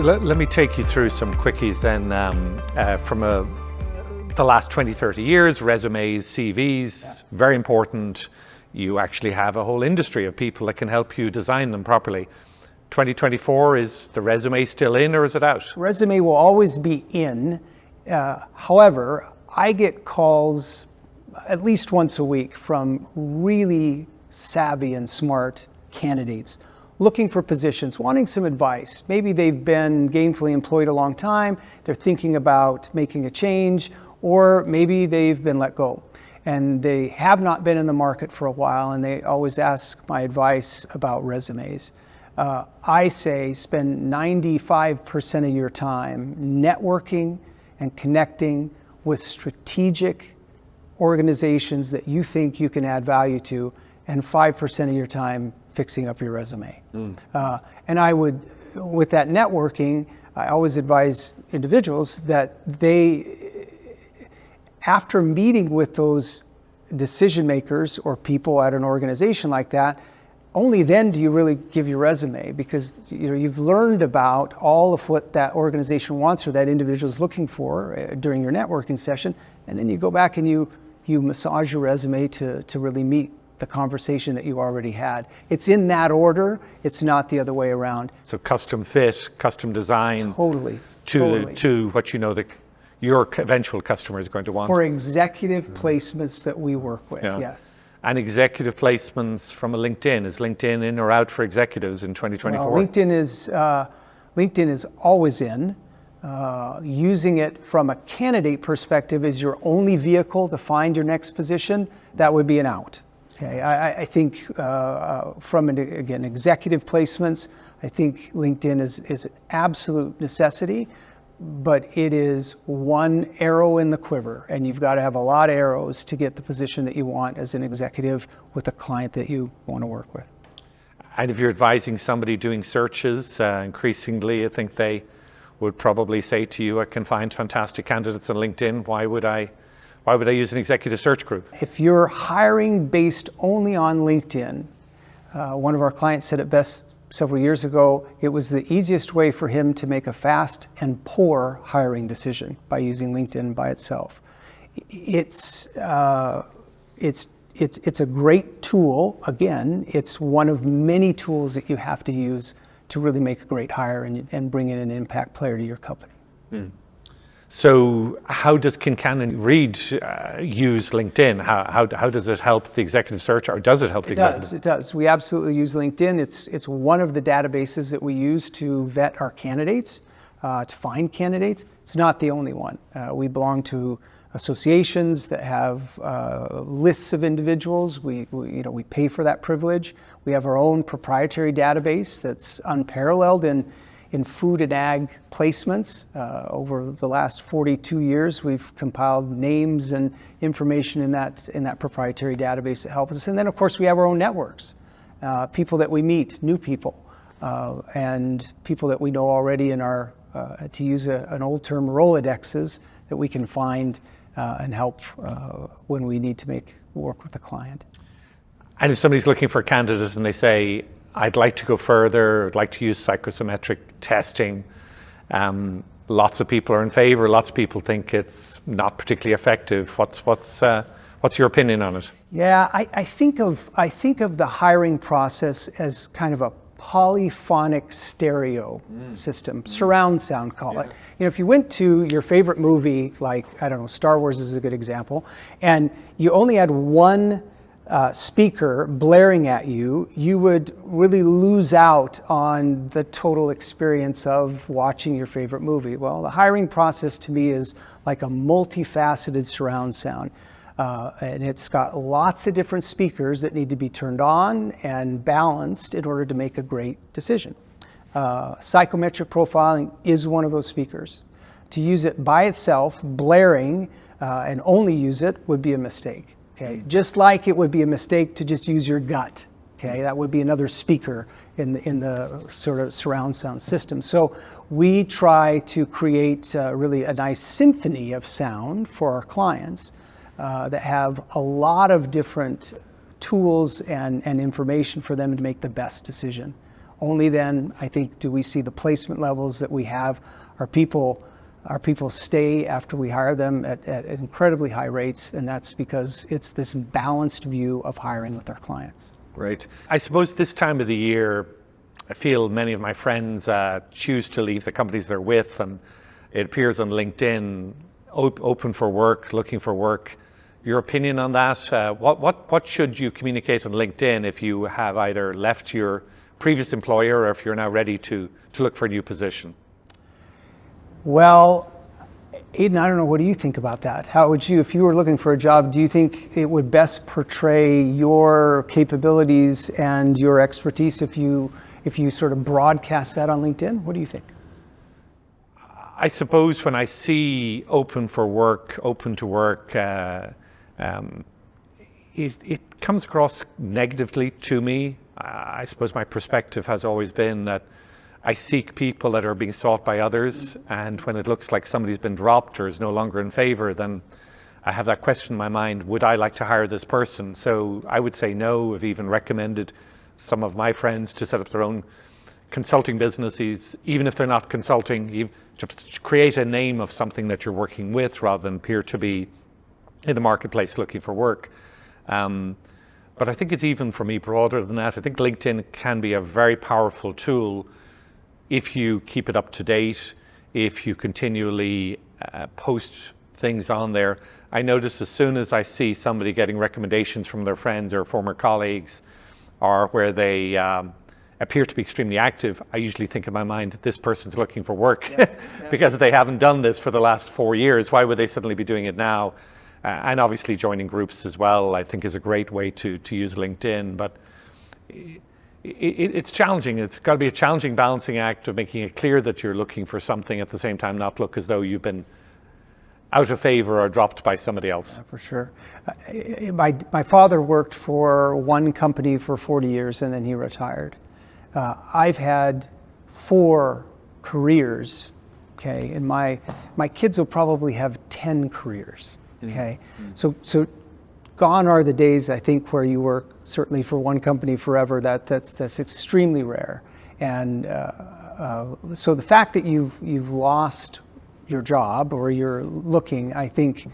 let me take you through some quickies then from the last 20, 30 years, resumes, CVs, very important. You actually have a whole industry of people that can help you design them properly. 2024, is the resume still in or is it out? Resume will always be in. However, I get calls at least once a week from really savvy and smart candidates looking for positions, wanting some advice. Maybe they've been gainfully employed a long time, they're thinking about making a change, or maybe they've been let go and they have not been in the market for a while, and they always ask my advice about resumes. I say spend 95% of your time networking and connecting with strategic organizations that you think you can add value to, and 5% of your time fixing up your resume. And I would, with that networking, I always advise individuals that they, after meeting with those decision makers or people at an organization like that, only then do you really give your resume, because you've learned about all of what that organization wants or that individual is looking for during your networking session, and then you go back and you massage your resume to really meet the conversation that you already had. It's in that order, it's not the other way around. So custom fit, custom design. Totally. To what you know that your eventual customer is going to want. For executive placements that we work with, yes. And executive placements from a LinkedIn. Is LinkedIn in or out for executives in 2024? Well, LinkedIn is always in. Using it from a candidate perspective as your only vehicle to find your next position, that would be an out. Okay, I think from again executive placements, I think LinkedIn is an absolute necessity, but it is one arrow in the quiver, and you've got to have a lot of arrows to get the position that you want as an executive with a client that you want to work with. And if you're advising somebody doing searches, increasingly I think they would probably say to you, I can find fantastic candidates on LinkedIn. Why would I use an executive search group? If you're hiring based only on LinkedIn, one of our clients said it best several years ago, it was the easiest way for him to make a fast and poor hiring decision by using LinkedIn by itself. It's a great tool. Again, it's one of many tools that you have to use to really make a great hire and bring in an impact player to your company. So how does Kincannon Reed use LinkedIn? How does it help the executive search, or does it help the executive? It does. We absolutely use LinkedIn. It's one of the databases that we use to vet our candidates, to find candidates. It's not the only one. We belong to associations that have lists of individuals. We pay for that privilege. We have our own proprietary database that's unparalleled in food and ag placements. Over the last 42 years, we've compiled names and information in that proprietary database that helps us. And then, of course, we have our own networks, people that we meet, new people, and people that we know already in our, to use an old term, Rolodexes, that we can find and help when we need to work with the client. And if somebody's looking for a candidate and they say, I'd like to go further, I'd like to use psychometric testing. Lots of people are in favor, lots of people think it's not particularly effective. What's your opinion on it? Yeah, I think of the hiring process as kind of a polyphonic stereo system, surround sound, call it. If you went to your favorite movie, like, I don't know, Star Wars is a good example, and you only had one speaker blaring at you, you would really lose out on the total experience of watching your favorite movie. Well, the hiring process to me is like a multifaceted surround sound. And it's got lots of different speakers that need to be turned on and balanced in order to make a great decision. Psychometric profiling is one of those speakers. To use it by itself, blaring, and only use it would be a mistake. Okay, just like it would be a mistake to just use your gut. Okay, that would be another speaker in the sort of surround sound system. So we try to create really a nice symphony of sound for our clients that have a lot of different tools and information for them to make the best decision. Only then, I think, do we see the placement levels that we have. Our people stay after we hire them at incredibly high rates, and that's because it's this balanced view of hiring with our clients. Right. I suppose this time of the year, I feel many of my friends choose to leave the companies they're with, and it appears on LinkedIn, open for work, looking for work. Your opinion on that? What should you communicate on LinkedIn if you have either left your previous employer or if you're now ready to look for a new position? Well, Aidan, I don't know, what do you think about that? How would you, if you were looking for a job, do you think it would best portray your capabilities and your expertise if you sort of broadcast that on LinkedIn? What do you think? I suppose when I see open to work, it comes across negatively to me. I suppose my perspective has always been that I seek people that are being sought by others, and when it looks like somebody's been dropped or is no longer in favor, then I have that question in my mind, would I like to hire this person? So I would say no. I've even recommended some of my friends to set up their own consulting businesses, even if they're not consulting, just create a name of something that you're working with rather than appear to be in the marketplace looking for work. But I think it's even, for me, broader than that. I think LinkedIn can be a very powerful tool if you keep it up to date, if you continually post things on there. I notice as soon as I see somebody getting recommendations from their friends or former colleagues, or where they appear to be extremely active, I usually think in my mind, this person's looking for work. Yes, yeah. Because they haven't done this for the last 4 years. Why would they suddenly be doing it now? And obviously joining groups as well, I think, is a great way to use LinkedIn. But it's challenging. It's got to be a challenging balancing act of making it clear that you're looking for something, at the same time not look as though you've been out of favor or dropped by somebody else. Yeah, for sure. My father worked for one company for 40 years and then he retired. I've had 4 careers, okay, and my kids will probably have 10 careers, okay? Mm-hmm. So gone are the days, I think, where you work certainly for one company forever. That's extremely rare. And so the fact that you've lost your job or you're looking, I think,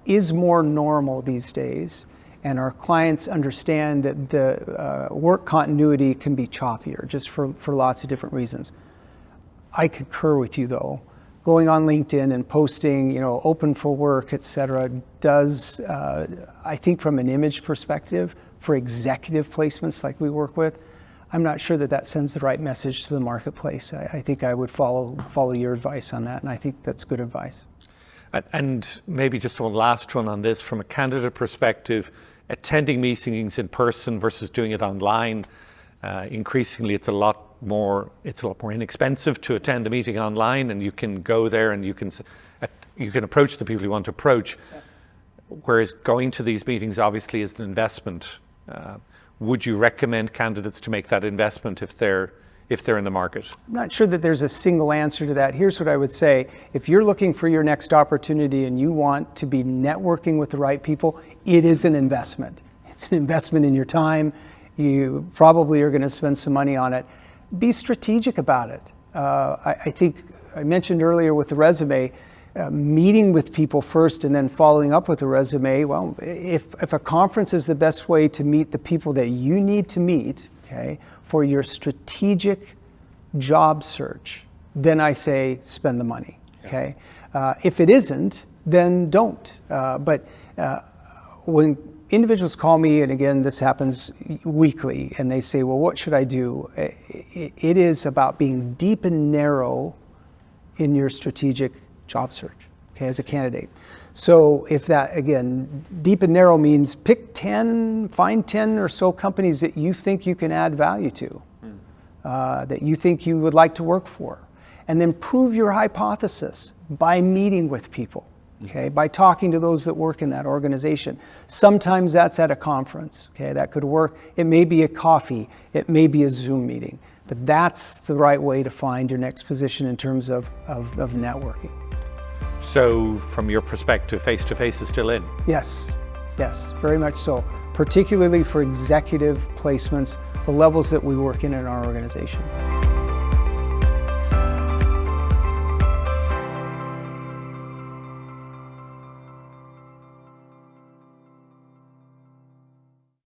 is more normal these days. And our clients understand that the work continuity can be choppier, just for lots of different reasons. I concur with you, though. Going on LinkedIn and posting, open for work, et cetera, does, I think, from an image perspective, for executive placements like we work with, I'm not sure that sends the right message to the marketplace. I think I would follow your advice on that, and I think that's good advice. And maybe just one last one on this, from a candidate perspective, attending meetings in person versus doing it online. Increasingly, it's a lot more inexpensive to attend a meeting online, and you can go there and you can approach the people you want to approach. Yeah. Whereas going to these meetings obviously is an investment. Would you recommend candidates to make that investment if they're in the market? I'm not sure that there's a single answer to that. Here's what I would say. If you're looking for your next opportunity and you want to be networking with the right people, it is an investment. It's an investment in your time. You probably are going to spend some money on it. Be strategic about it. I think I mentioned earlier with the resume, meeting with people first and then following up with a resume. Well, if a conference is the best way to meet the people that you need to meet, okay, for your strategic job search, then I say spend the money, okay? If it isn't, then don't. But when individuals call me, and again, this happens weekly, and they say, well, what should I do? It is about being deep and narrow in your strategic job search, okay, as a candidate. So if that, again, deep and narrow means find 10 or so companies that you think you can add value to, that you think you would like to work for, and then prove your hypothesis by meeting with people, okay, by talking to those that work in that organization. Sometimes that's at a conference, okay, that could work. It may be a coffee, it may be a Zoom meeting, but that's the right way to find your next position in terms of networking. So from your perspective, face-to-face is still in? Yes, very much so. Particularly for executive placements, the levels that we work in our organization.